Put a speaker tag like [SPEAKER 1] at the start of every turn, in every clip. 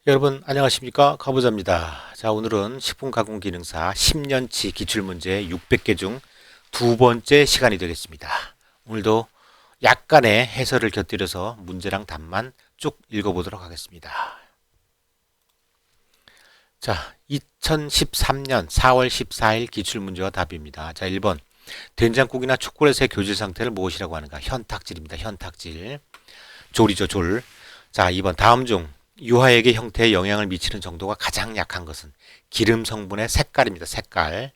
[SPEAKER 1] 여러분 안녕하십니까, 가부자입니다. 자, 오늘은 식품가공기능사 10년치 기출문제 600개 중 두 번째 시간이 되겠습니다. 오늘도 약간의 해설을 곁들여서 문제랑 답만 쭉 읽어보도록 하겠습니다. 자, 2013년 4월 14일 기출문제와 답입니다. 자, 1번 된장국이나 초콜릿의 교질 상태를 무엇이라고 하는가? 현탁질입니다. 현탁질. 졸이죠, 졸. 자, 2번 다음 중 유화액의 형태에 영향을 미치는 정도가 가장 약한 것은 기름 성분의 색깔입니다. 색깔.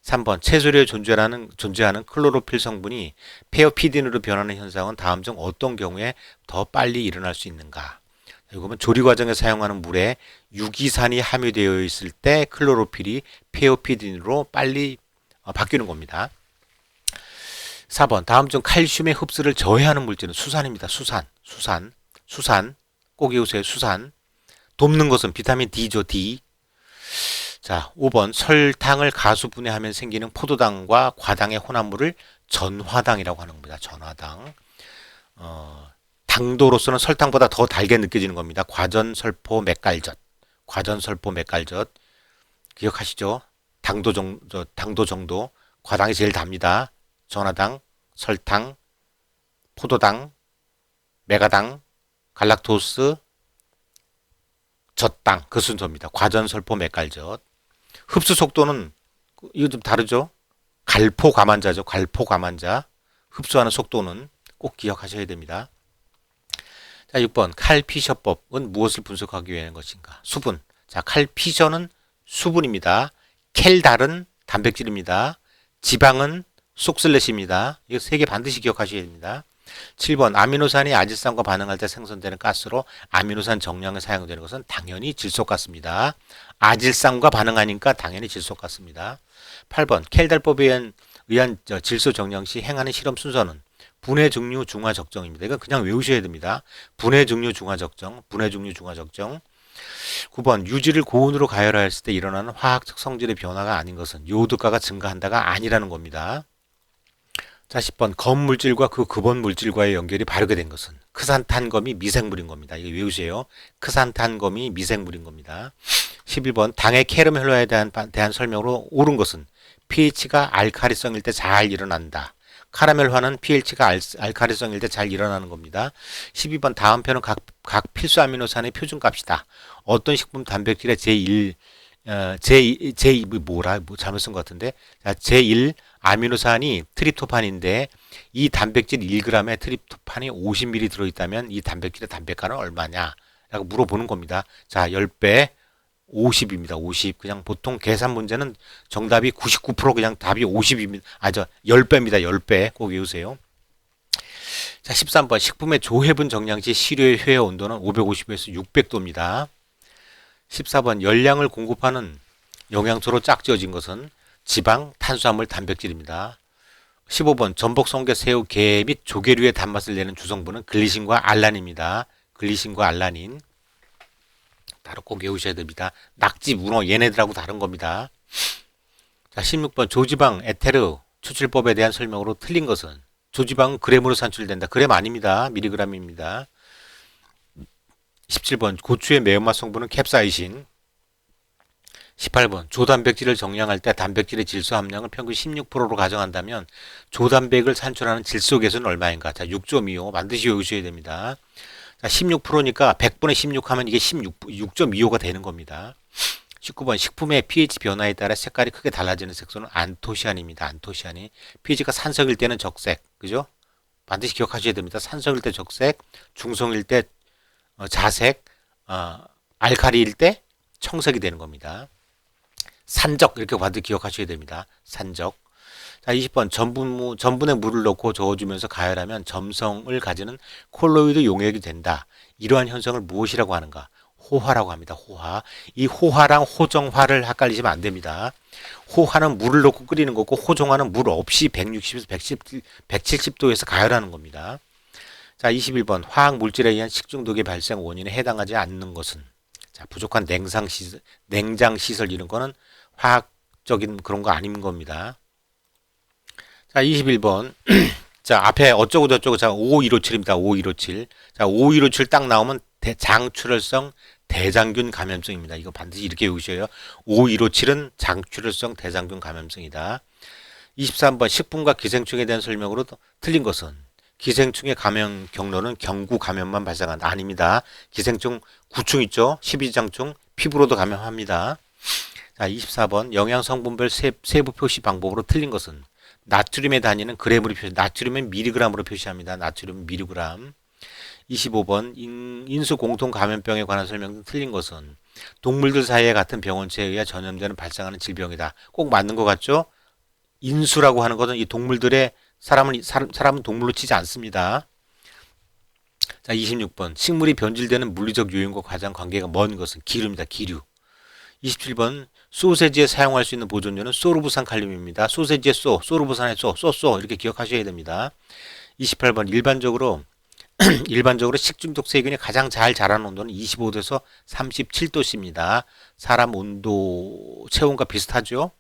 [SPEAKER 1] 3번 채소류에 존재하는 클로로필 성분이 페어피딘으로 변하는 현상은 다음 중 어떤 경우에 더 빨리 일어날 수 있는가? 이거는 조리 과정에 사용하는 물에 유기산이 함유되어 있을 때 클로로필이 페어피딘으로 빨리 바뀌는 겁니다. 4번 다음 중 칼슘의 흡수를 저해하는 물질은 수산입니다. 수산. 꼭 외우세요. 수산. 돕는 것은 비타민 D죠. D. 자, 5번 설탕을 가수 분해하면 생기는 포도당과 과당의 혼합물을 전화당이라고 하는 겁니다. 전화당. 당도로서는 설탕보다 더 달게 느껴지는 겁니다. 과전설포 맥갈젓. 기억하시죠? 당도 정도. 과당이 제일 답니다. 전화당, 설탕, 포도당, 메가당, 갈락토스, 젖당, 그 순서입니다. 과전설포 맥갈젓. 흡수 속도는 이거 좀 다르죠? 갈포가만자죠. 갈포가만자. 흡수하는 속도는 꼭 기억하셔야 됩니다. 자, 6번 칼피셔법은 무엇을 분석하기 위한 것인가? 수분. 자, 칼피셔는 수분입니다. 켈달은 단백질입니다. 지방은 속슬렛입니다. 이거 세 개 반드시 기억하셔야 됩니다. 7번 아미노산이 아질산과 반응할 때 생성되는 가스로 아미노산 정량에 사용되는 것은 당연히 질소가스입니다. 아질산과 반응하니까 당연히 질소가스입니다. 8번 켈달법에 의한 질소 정량 시 행하는 실험 순서는 분해 중류 중화 적정입니다. 이건 그냥 외우셔야 됩니다. 분해 중류 중화 적정. 9번 유지를 고온으로 가열하였을 때 일어나는 화학적 성질의 변화가 아닌 것은 요오드가가 증가한다가 아니라는 겁니다. 자, 10번 검물질과 그 급원 물질과의 연결이 바르게 된 것은 크산탄검이 미생물인 겁니다. 이거 외우세요. 크산탄검이 미생물인 겁니다. 11번 당의 캐러멜화에 대한 설명으로 옳은 것은 pH가 알카리성일 때 잘 일어난다. 카라멜화는 pH가 알카리성일 때 잘 일어나는 겁니다. 12번 다음 편은 각 필수 아미노산의 표준값이다. 어떤 식품 단백질의 잘못 쓴 것 같은데. 자, 제1 아미노산이 트립토판인데 이 단백질 1g에 트립토판이 50ml 들어있다면 이 단백질의 단백가는 얼마냐? 라고 물어보는 겁니다. 자, 10배 50입니다. 50. 그냥 보통 계산 문제는 정답이 99% 그냥 답이 50입니다. 10배입니다. 10배. 꼭 외우세요. 자, 13번 식품의 조해분 정량 시 시료의 회의 온도는 550에서 600도입니다. 14번 열량을 공급하는 영양소로 짝지어진 것은 지방, 탄수화물, 단백질입니다. 15번 전복, 성게, 새우, 게 및 조개류의 단맛을 내는 주성분은 글리신과 알라닌입니다. 글리신과 알라닌. 따로 꼭 외우셔야 됩니다. 낙지, 문어 얘네들하고 다른 겁니다. 자, 16번 조지방 에테르 추출법에 대한 설명으로 틀린 것은 조지방은 그램으로 산출된다. 그램 아닙니다. 밀리그램입니다. 17번 고추의 매운맛 성분은 캡사이신. 18번 조단백질을 정량할 때 단백질의 질소 함량을 평균 16%로 가정한다면 조단백을 산출하는 질소 개수는 얼마인가? 자, 6.25 반드시 외우셔야 됩니다. 자, 16%니까 100분의 16 하면 이게 6.25가 되는 겁니다. 19번 식품의 pH 변화에 따라 색깔이 크게 달라지는 색소는 안토시아닌입니다. 안토시아닌. pH가 산성일 때는 적색. 그죠? 반드시 기억하셔야 됩니다. 산성일 때 적색, 중성일 때 자색, 알카리일 때 청색이 되는 겁니다. 산적 이렇게 반드시 기억하셔야 됩니다. 산적. 자, 20번 전분에 물을 넣고 저어주면서 가열하면 점성을 가지는 콜로이드 용액이 된다. 이러한 현상을 무엇이라고 하는가? 호화라고 합니다. 호화. 이 호화랑 호정화를 헷갈리시면 안 됩니다. 호화는 물을 넣고 끓이는 거고 호정화는 물 없이 160에서 170도에서 가열하는 겁니다. 자, 21번 화학 물질에 의한 식중독의 발생 원인에 해당하지 않는 것은 자, 부족한 냉장 시설 이런 거는 화학적인 그런 거 아닌 겁니다. 자, 21번. 자, 앞에 어쩌고저쩌고, 자, 5157입니다. 5157. 자, 5157 딱 나오면 장출혈성 대장균 감염성입니다. 이거 반드시 이렇게 외우셔요. 5157은 장출혈성 대장균 감염성이다. 23번 식품과 기생충에 대한 설명으로 틀린 것은 기생충의 감염 경로는 경구 감염만 발생한다. 아닙니다. 기생충 구충 있죠. 십이지장충 피부로도 감염합니다. 자, 24번 영양 성분별 세부 표시 방법으로 틀린 것은 나트륨의 단위는 그램으로 표시, 나트륨은 미리그램으로 표시합니다. 나트륨 미리그램. 25번 인수 공통 감염병에 관한 설명은 틀린 것은 동물들 사이에 같은 병원체에 의해 전염되는 발생하는 질병이다. 꼭 맞는 것 같죠? 인수라고 하는 것은 이 동물들의 사람은 동물로 치지 않습니다. 자, 26번 식물이 변질되는 물리적 요인과 가장 관계가 먼 것은 기름이다. 기류. 27번 소세지에 사용할 수 있는 보존료는 소르부산 칼륨입니다. 소세지의 소르부산의 소 이렇게 기억하셔야 됩니다. 28번 일반적으로 식중독 세균이 가장 잘 자라는 온도는 25도에서 37도씨입니다. 사람 온도 체온과 비슷하죠.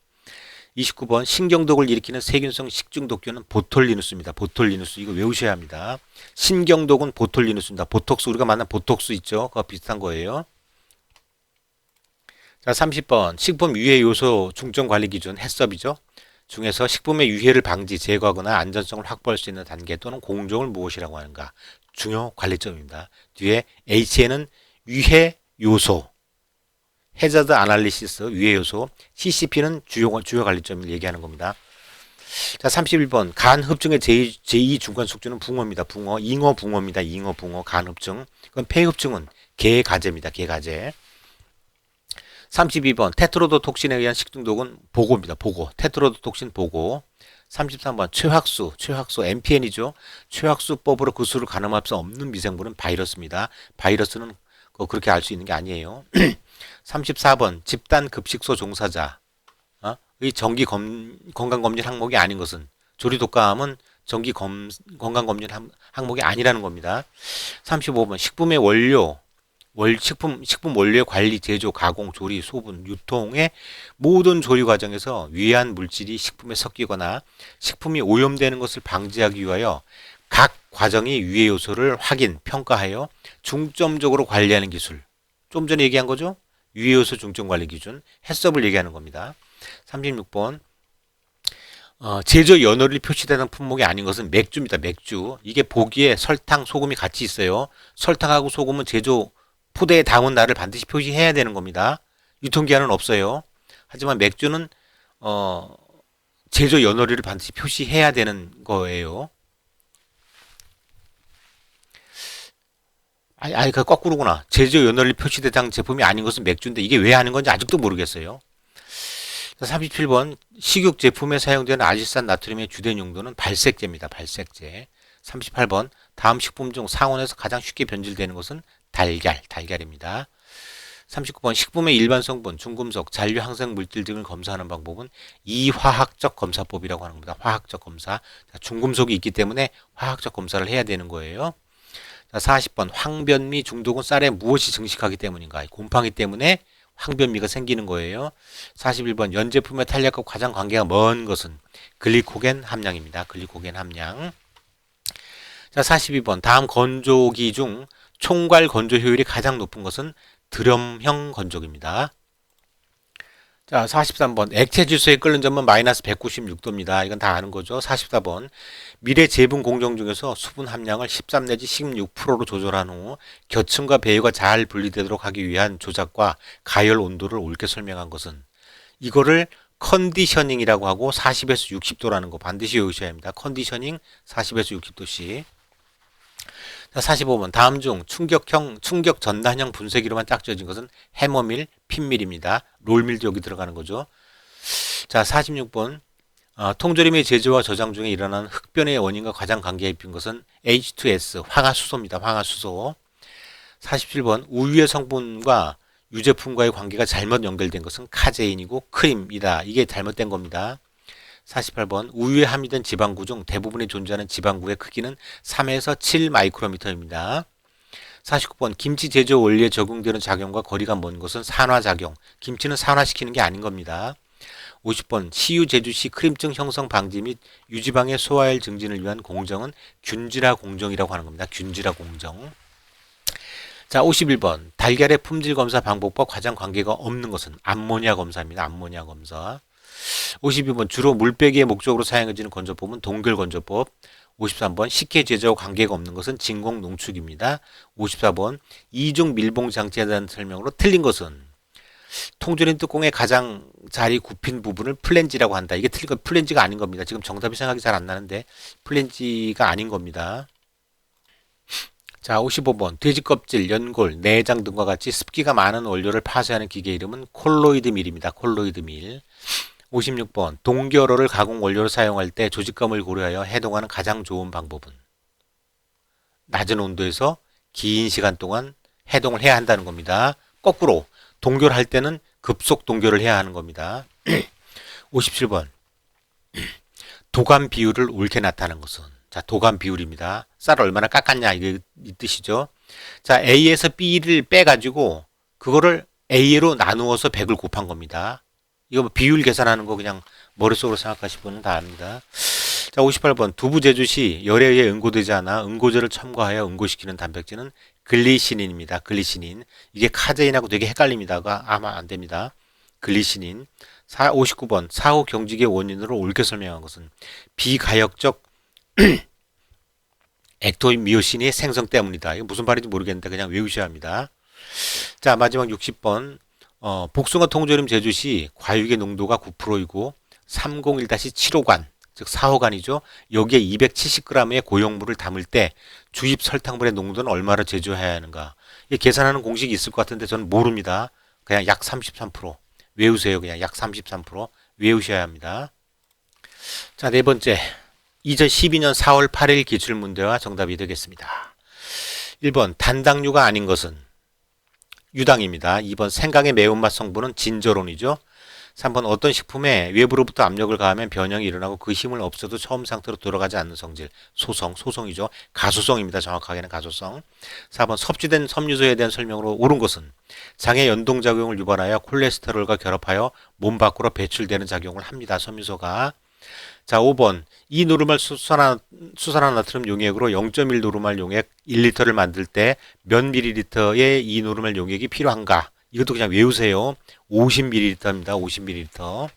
[SPEAKER 1] 29번 신경독을 일으키는 세균성 식중독균은 보톨리누스입니다. 보톨리누스 이거 외우셔야 합니다. 신경독은 보톨리누스입니다. 보톡스 우리가 만난 보톡스 있죠. 그거 비슷한 거예요. 자, 30번 식품 유해 요소 중점 관리 기준 해썹이죠. 중에서 식품의 유해를 방지, 제거하거나 안전성을 확보할 수 있는 단계 또는 공정을 무엇이라고 하는가? 중요 관리점입니다. 뒤에 H에는 유해 요소, 해저드 아날리시스 유해 요소, CCP는 주요 관리점을 얘기하는 겁니다. 자, 31번 간 흡증의 제2 중간 숙주는 붕어입니다. 붕어, 잉어 붕어입니다. 잉어 붕어 간 흡증. 그럼 폐 흡증은 개 가제입니다. 개 가제. 32번 테트로도톡신에 의한 식중독은 보고입니다. 보고. 테트로도톡신 보고. 33번 최확수 MPN이죠. 최확수법으로 그 수를 가늠할 수 없는 미생물은 바이러스입니다. 바이러스는 그렇게 알 수 있는 게 아니에요. 34번 집단 급식소 종사자 의 정기 건강검진 항목이 아닌 것은 조리독감은 정기 건강검진 항목이 아니라는 겁니다. 35번 식품의 원료 식품 원료의 관리, 제조, 가공, 조리, 소분, 유통의 모든 조리 과정에서 위해한 물질이 식품에 섞이거나 식품이 오염되는 것을 방지하기 위하여 각 과정의 유해 요소를 확인, 평가하여 중점적으로 관리하는 기술. 좀 전에 얘기한 거죠? 유해 요소 중점 관리 기준, 해썹을 얘기하는 겁니다. 36번 제조 연료를 표시되는 품목이 아닌 것은 맥주입니다. 맥주. 이게 보기에 설탕, 소금이 같이 있어요. 설탕하고 소금은 제조 포대에 담은 날을 반드시 표시해야 되는 겁니다. 유통기한은 없어요. 하지만 맥주는 제조 연월일을 반드시 표시해야 되는 거예요. 그 거꾸로구나. 제조 연월일 표시 대상 제품이 아닌 것은 맥주인데 이게 왜 하는 건지 아직도 모르겠어요. 37번 식육 제품에 사용되는 아질산 나트륨의 주된 용도는 발색제입니다. 발색제. 38번 다음 식품 중 상온에서 가장 쉽게 변질되는 것은 달걀입니다. 39번 식품의 일반 성분, 중금속, 잔류 항생 물질 등을 검사하는 방법은 이화학적 검사법이라고 하는 겁니다. 화학적 검사. 중금속이 있기 때문에 화학적 검사를 해야 되는 거예요. 자, 40번 황변미 중독은 쌀에 무엇이 증식하기 때문인가? 곰팡이 때문에 황변미가 생기는 거예요. 41번 연제품의 탄력과 가장 관계가 먼 것은 글리코겐 함량입니다. 글리코겐 함량. 자, 42번 다음 건조기 중 총괄 건조 효율이 가장 높은 것은 드럼형 건조기입니다. 자, 43번 액체 질소에 끓는 점은 마이너스 196도입니다. 이건 다 아는 거죠. 44번 미래 제분 공정 중에서 수분 함량을 13 내지 16%로 조절한 후 겨층과 배유가 잘 분리되도록 하기 위한 조작과 가열 온도를 옳게 설명한 것은 이거를 컨디셔닝이라고 하고 40에서 60도라는 거 반드시 외우셔야 합니다. 컨디셔닝 40에서 60도씩. 자, 45번 다음 중 충격 전단형 분쇄기로만 짝지어진 것은 해머밀, 핀밀입니다. 롤밀도 여기 들어가는 거죠. 자, 46번 통조림의 제조와 저장 중에 일어나는 흑변의 원인과 가장 관계 깊은 것은 H2S, 황화수소입니다. 황화수소. 47번 우유의 성분과 유제품과의 관계가 잘못 연결된 것은 카제인이고 크림이다. 이게 잘못된 겁니다. 48번 우유에 함유된 지방구 중 대부분이 존재하는 지방구의 크기는 3에서 7 마이크로미터입니다. 49번 김치 제조 원리에 적용되는 작용과 거리가 먼 것은 산화작용. 김치는 산화시키는 게 아닌 겁니다. 50번 CU 제조 시 크림증 형성 방지 및 유지방의 소화율 증진을 위한 공정은 균질화 공정이라고 하는 겁니다. 균질화 공정. 자, 51번. 달걀의 품질 검사 방법과 과장 관계가 없는 것은 암모니아 검사입니다. 암모니아 검사. 52번. 주로 물빼기의 목적으로 사용해지는 건조법은 동결건조법. 53번. 식혜 제조와 관계가 없는 것은 진공 농축입니다. 54번. 이중 밀봉 장치에 대한 설명으로 틀린 것은 통조림 뚜껑의 가장 자리 굽힌 부분을 플랜지라고 한다. 이게 틀린 건 플랜지가 아닌 겁니다. 지금 정답이 생각이 잘 안 나는데 플랜지가 아닌 겁니다. 자, 55번. 돼지 껍질, 연골, 내장 등과 같이 습기가 많은 원료를 파쇄하는 기계 이름은 콜로이드 밀입니다. 콜로이드 밀. 56번. 동결어를 가공 원료로 사용할 때 조직감을 고려하여 해동하는 가장 좋은 방법은 낮은 온도에서 긴 시간 동안 해동을 해야 한다는 겁니다. 거꾸로 동결할 때는 급속 동결을 해야 하는 겁니다. 57번. 도감 비율을 옳게 나타내는 것은 자, 도감 비율입니다. 쌀을 얼마나 깎았냐 이 뜻이죠. 자, A에서 B를 빼가지고 그거를 A로 나누어서 100을 곱한 겁니다. 이거 뭐 비율 계산하는 거 그냥 머릿속으로 생각하시는 분은 다 압니다. 자, 58번. 두부 제조 시 열에 의해 응고되지 않아 응고제를 첨가하여 응고시키는 단백질은 글리시닌입니다. 글리시닌. 이게 카제인하고 되게 헷갈립니다가 아마 안 됩니다. 글리시닌. 59번. 사후 경직의 원인으로 옳게 설명한 것은 비가역적 액토미오신의 생성 때문이다. 이거 무슨 말인지 모르겠는데 그냥 외우셔야 합니다. 자, 마지막 60번. 복숭아 통조림 제조 시 과육의 농도가 9%이고 301-7호관, 즉 4호관이죠. 여기에 270g의 고용물을 담을 때 주입 설탕물의 농도는 얼마로 제조해야 하는가. 이 계산하는 공식이 있을 것 같은데 저는 모릅니다. 그냥 약 33%. 외우세요. 그냥 약 33% 외우셔야 합니다. 자, 네 번째. 2012년 4월 8일 기출문제와 정답이 되겠습니다. 1번 단당류가 아닌 것은 유당입니다. 2번 생강의 매운맛 성분은 진저론이죠. 3번 어떤 식품에 외부로부터 압력을 가하면 변형이 일어나고 그 힘을 없어도 처음 상태로 돌아가지 않는 성질. 소성이죠. 가소성입니다. 정확하게는 가소성. 4번 섭취된 섬유소에 대한 설명으로 옳은 것은 장의 연동작용을 유발하여 콜레스테롤과 결합하여 몸 밖으로 배출되는 작용을 합니다. 섬유소가. 자, 5번 이 노르말 수산화나트륨 용액으로 0.1 노르말 용액 1리터를 만들 때 몇 밀리리터의 이 노르말 용액이 필요한가? 이것도 그냥 외우세요. 50ml입니다. 50ml.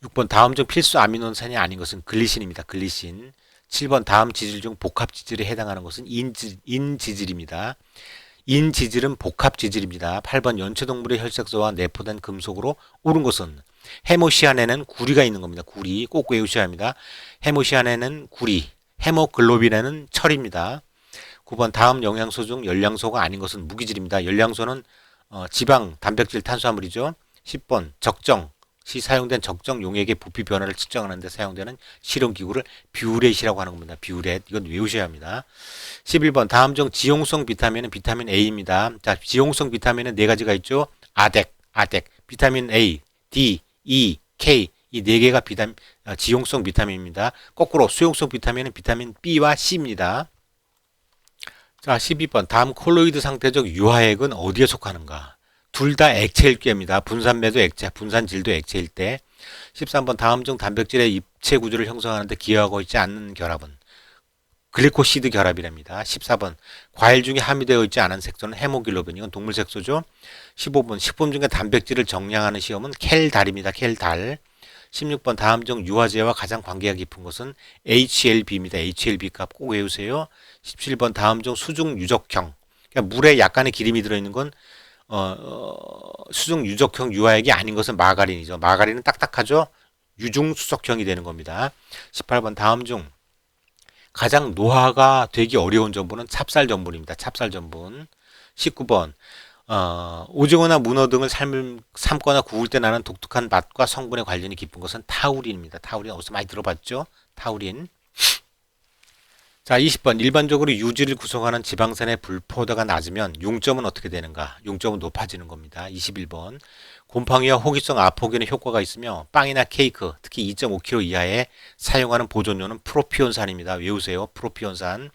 [SPEAKER 1] 6번 다음 중 필수 아미노산이 아닌 것은 글리신입니다. 글리신. 7번 다음 지질 중 복합 지질에 해당하는 것은 인지질입니다. 인지질은 복합 지질입니다. 8번 연체동물의 혈색소와 내포된 금속으로 옳은 것은 헤모시안에는 구리가 있는 겁니다. 구리 꼭 외우셔야 합니다. 헤모시안에는 구리, 헤모글로빈에는 철입니다. 9번 다음 영양소 중 열량소가 아닌 것은 무기질입니다. 열량소는 지방, 단백질, 탄수화물이죠. 10번 적정 시 사용된 적정 용액의 부피 변화를 측정하는 데 사용되는 실험기구를 뷰렛이라고 하는 겁니다. 뷰렛. 이건 외우셔야 합니다. 11번 다음 중 지용성 비타민은 비타민 A입니다. 자, 지용성 비타민은 네 가지가 있죠. 아덱, 비타민 A, D, E, K 이 네 개가 지용성 비타민입니다. 거꾸로 수용성 비타민은 비타민 B와 C입니다. 자, 12번 다음 콜로이드 상태적 유화액은 어디에 속하는가? 둘 다 액체일 때입니다. 분산매도 액체, 분산질도 액체일 때. 13번 다음 중 단백질의 입체 구조를 형성하는 데 기여하고 있지 않는 결합은 글리코시드 결합이랍니다. 14번 과일 중에 함유되어 있지 않은 색소는 헤모글로빈. 이건 동물 색소죠. 15번 식품 중에 단백질을 정량하는 시험은 켈달입니다. 켈달. 16번 다음 중 유화제와 가장 관계가 깊은 것은 HLB입니다. HLB 값 꼭 외우세요. 17번 다음 중 수중 유적형. 그러니까 물에 약간의 기름이 들어있는 건 수중 유적형 유화액이 아닌 것은 마가린이죠. 마가린은 딱딱하죠. 유중수석형이 되는 겁니다. 18번 다음 중 가장 노화가 되기 어려운 전분은 찹쌀 전분입니다. 찹쌀 전분. 19번 오징어나 문어 등을 삶거나 구울 때 나는 독특한 맛과 성분의 관련이 깊은 것은 타우린입니다. 타우린 어디서 많이 들어봤죠? 타우린. 자, 20번 일반적으로 유지를 구성하는 지방산의 불포도가 낮으면 융점은 어떻게 되는가? 융점은 높아지는 겁니다. 21번 곰팡이와 호기성 아포겐의 효과가 있으며 빵이나 케이크, 특히 2.5kg 이하에 사용하는 보존료는 프로피온산입니다. 외우세요. 프로피온산.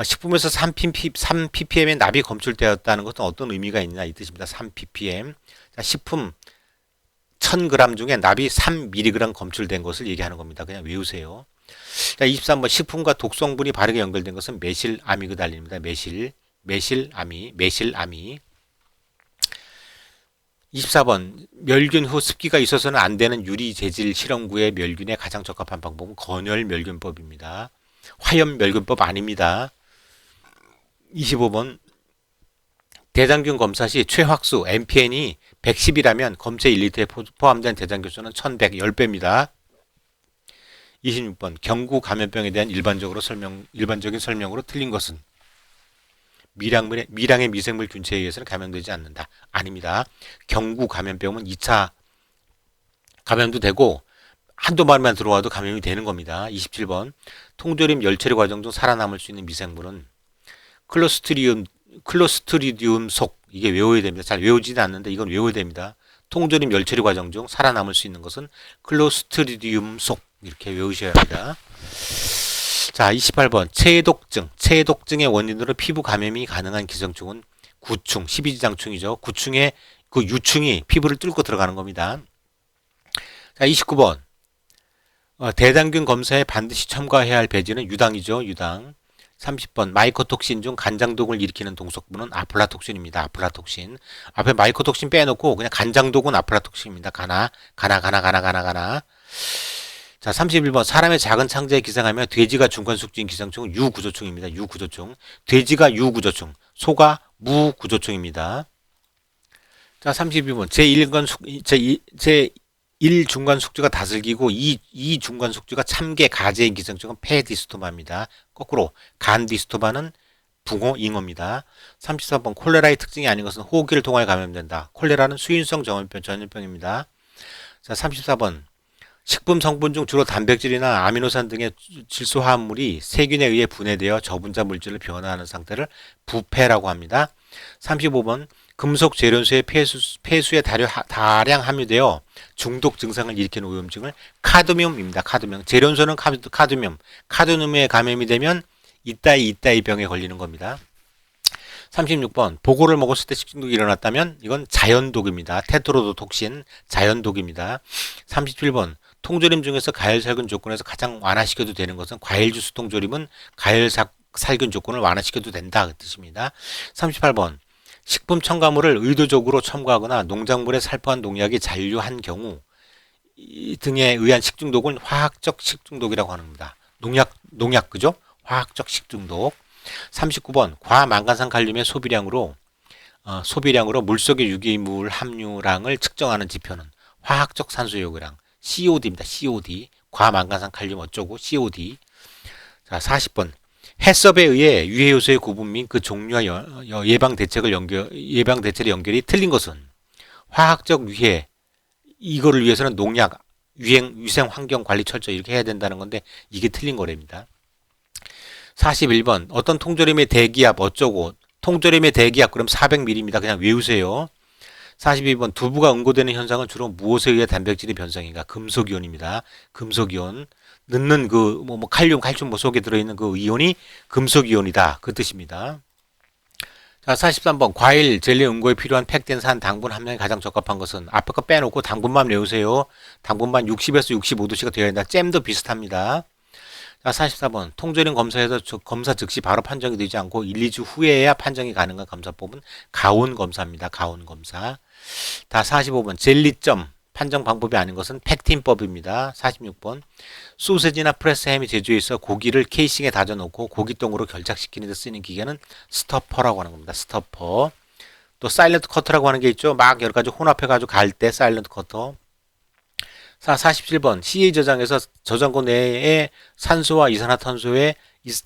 [SPEAKER 1] 식품에서 3ppm의 납이 검출되었다는 것은 어떤 의미가 있냐 이 뜻입니다. 3ppm. 자, 식품 1000g 중에 납이 3mg 검출된 것을 얘기하는 겁니다. 그냥 외우세요. 자, 23번 식품과 독성분이 바르게 연결된 것은 메실아미그달린입니다. 매실아미. 24번 멸균 후 습기가 있어서는 안 되는 유리 재질 실험구의 멸균에 가장 적합한 방법은 건열 멸균법입니다. 화염 멸균법 아닙니다. 25번 대장균 검사 시 최확수 MPN이 110이라면 검체 1리터에 포함된 대장균 수는 1110배입니다. 26번 경구 감염병에 대한 일반적인 설명으로 틀린 것은 미량의 미생물 균체에 의해서는 감염되지 않는다. 아닙니다. 경구 감염병은 2차 감염도 되고 한두 마리만 들어와도 감염이 되는 겁니다. 27번 통조림 열처리 과정 중 살아남을 수 있는 미생물은 클로스트리디움 속. 이게 외워야 됩니다. 잘 외우지는 않는데 이건 외워야 됩니다. 통조림 열처리 과정 중 살아남을 수 있는 것은 클로스트리디움 속. 이렇게 외우셔야 합니다. 자, 28번 체독증의 원인으로 피부 감염이 가능한 기생충은 구충, 12지장충이죠. 구충의 그 유충이 피부를 뚫고 들어가는 겁니다. 자, 29번 대장균 검사에 반드시 첨가해야 할 배지는 유당이죠. 유당. 30번 마이코톡신 중 간장독을 일으키는 동석분은 아플라톡신입니다. 아플라톡신. 앞에 마이코톡신 빼놓고 그냥 간장독은 아플라톡신입니다. 가나. 자, 31번 사람의 작은 창자에 기생하며 돼지가 중간숙주인 기생충은 유구조충입니다. 유구조충. 돼지가 유구조충, 소가 무구조충입니다. 자, 32번 제1중간 숙주가 다슬기고 2중간 숙주가 참개, 가재인 기생충은 폐디스토마입니다. 거꾸로 간디스토마는 붕어, 잉어입니다. 34번 콜레라의 특징이 아닌 것은 호흡기를 통하여 감염된다. 콜레라는 수인성 전염병입니다. 자, 34번 식품 성분 중 주로 단백질이나 아미노산 등의 질소화합물이 세균에 의해 분해되어 저분자 물질을 변화하는 상태를 부패라고 합니다. 35번 금속 재련소의 폐수에 다량 함유되어 중독 증상을 일으키는 오염증을 카드뮴입니다. 카드뮴. 재련소는 카드뮴. 카드뮴에 감염이 되면 이따이 병에 걸리는 겁니다. 36번 보고를 먹었을 때 식중독이 일어났다면 이건 자연독입니다. 테트로도톡신 자연독입니다. 37번 통조림 중에서 가열살균 조건에서 가장 완화시켜도 되는 것은 과일주스 통조림은 가열살균 조건을 완화시켜도 된다. 그 뜻입니다. 38번 식품 첨가물을 의도적으로 첨가하거나 농작물에 살포한 농약이 잔류한 경우 등에 의한 식중독은 화학적 식중독이라고 합니다. 농약 그죠? 화학적 식중독. 39번 과망간산 칼륨의 소비량으로 물속의 유기물 함유량을 측정하는 지표는 화학적 산소 요구량 COD입니다. COD. 과망간산 칼륨 어쩌고 COD. 자, 40번 해썹에 의해 유해 요소의 구분 및 그 종류와 예방 대책의 연결이 틀린 것은 화학적 유해, 이거를 위해서는 농약, 위생 환경 관리 철저히 이렇게 해야 된다는 건데 이게 틀린 거랍니다. 41번 어떤 통조림의 대기압 어쩌고, 통조림의 대기압 그럼 400ml입니다. 그냥 외우세요. 42번 두부가 응고되는 현상은 주로 무엇에 의해 단백질이 변성인가? 금속이온입니다. 금속이온. 넣는 칼륨 속에 들어있는 그 이온이 금속이온이다. 그 뜻입니다. 자, 43번 과일 젤리 응고에 필요한 팩된 산 당분 함량이 가장 적합한 것은 앞에 거 빼놓고 당분만 외우세요. 당분만 60에서 65도씨가 되어야 된다. 잼도 비슷합니다. 자, 44번 통조림 검사에서 검사 즉시 바로 판정이 되지 않고 1, 2주 후에야 판정이 가능한 검사법은 가온 검사입니다. 가온 검사. 다 45번 젤리점 판정 방법이 아닌 것은 팩틴법입니다. 46번 소세지나 프레스 햄이 제조해 있어 고기를 케이싱에 다져놓고 고기똥으로 결착시키는 데 쓰이는 기계는 스토퍼라고 하는 겁니다. 스토퍼. 또 사일런트 커터라고 하는 게 있죠. 막 여러 가지 혼합해가지고 갈 때 사일런트 커터. 47번 CA 저장에서 저장고 내에 산소와 이산화탄소의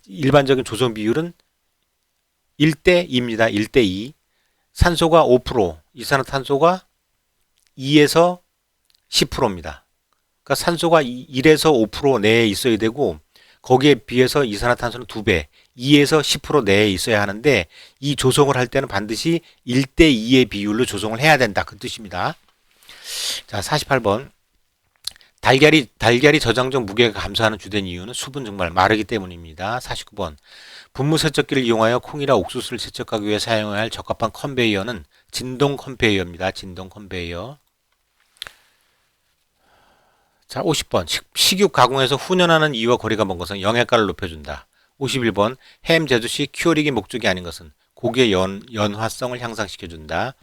[SPEAKER 1] 일반적인 조성 비율은 1대2입니다. 1대2. 산소가 5%, 이산화탄소가 2에서 10%입니다. 그러니까 산소가 1에서 5% 내에 있어야 되고 거기에 비해서 이산화탄소는 2배, 2에서 10% 내에 있어야 하는데 이 조성을 할 때는 반드시 1대2의 비율로 조성을 해야 된다. 그 뜻입니다. 자, 48번 달걀이 저장적 무게가 감소하는 주된 이유는 수분 증발, 마르기 때문입니다. 49번 분무 세척기를 이용하여 콩이나 옥수수를 세척하기 위해 사용해야 할 적합한 컨베이어는 진동 컨베이어입니다. 진동 컨베이어. 자, 50번 식육 가공에서 훈연하는 이유와 거리가 먼 것은 영양가를 높여준다. 51번 햄 제조 시 큐어링이 목적이 아닌 것은 고기의 연화성을 향상시켜준다.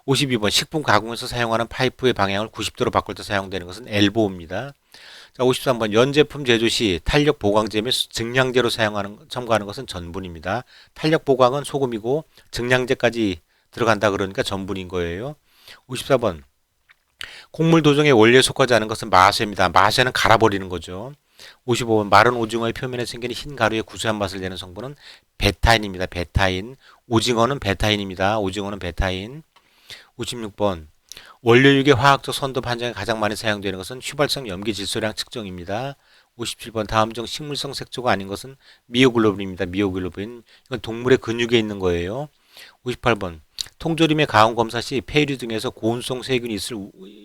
[SPEAKER 1] 52번 식품 가공에서 사용하는 파이프의 방향을 90도로 바꿀 때 사용되는 것은 엘보입니다. 자, 53번 연제품 제조 시 탄력 보강제 및 증량제로 첨가하는 것은 전분입니다. 탄력 보강은 소금이고 증량제까지 들어간다 그러니까 전분인 거예요. 54번 곡물 도정의 원리에 속하지 않은 것은 마쇠입니다. 마쇠는 갈아버리는 거죠. 55번 마른 오징어의 표면에 생기는 흰 가루의 구수한 맛을 내는 성분은 베타인입니다. 베타인. 오징어는 베타인입니다. 오징어는 베타인. 56번 원료육의 화학적 선도 판정에 가장 많이 사용되는 것은 휘발성 염기 질소량 측정입니다. 57번 다음 중 식물성 색소가 아닌 것은 미오글로빈입니다. 미오글로빈. 이건 동물의 근육에 있는 거예요. 58번 통조림의 가온 검사 시 폐류 등에서 고온성 세균이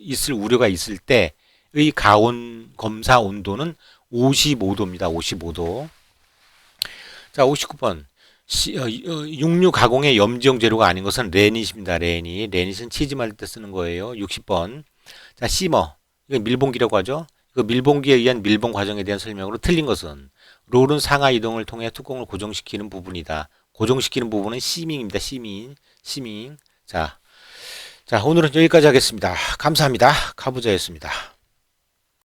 [SPEAKER 1] 있을 우려가 있을 때의 가온 검사 온도는 55도입니다. 55도. 자, 59번 육류 가공의 염지용 재료가 아닌 것은 레닛입니다. 레닛. 레닛은 치즈 만들 때 쓰는 거예요. 60번. 자, 시머. 이거 밀봉기라고 하죠. 이거 밀봉기에 의한 밀봉 과정에 대한 설명으로 틀린 것은 롤은 상하 이동을 통해 뚜껑을 고정시키는 부분이다. 고정시키는 부분은 시밍입니다. 시밍. 시밍. 자, 오늘은 여기까지 하겠습니다. 감사합니다. 카부자였습니다.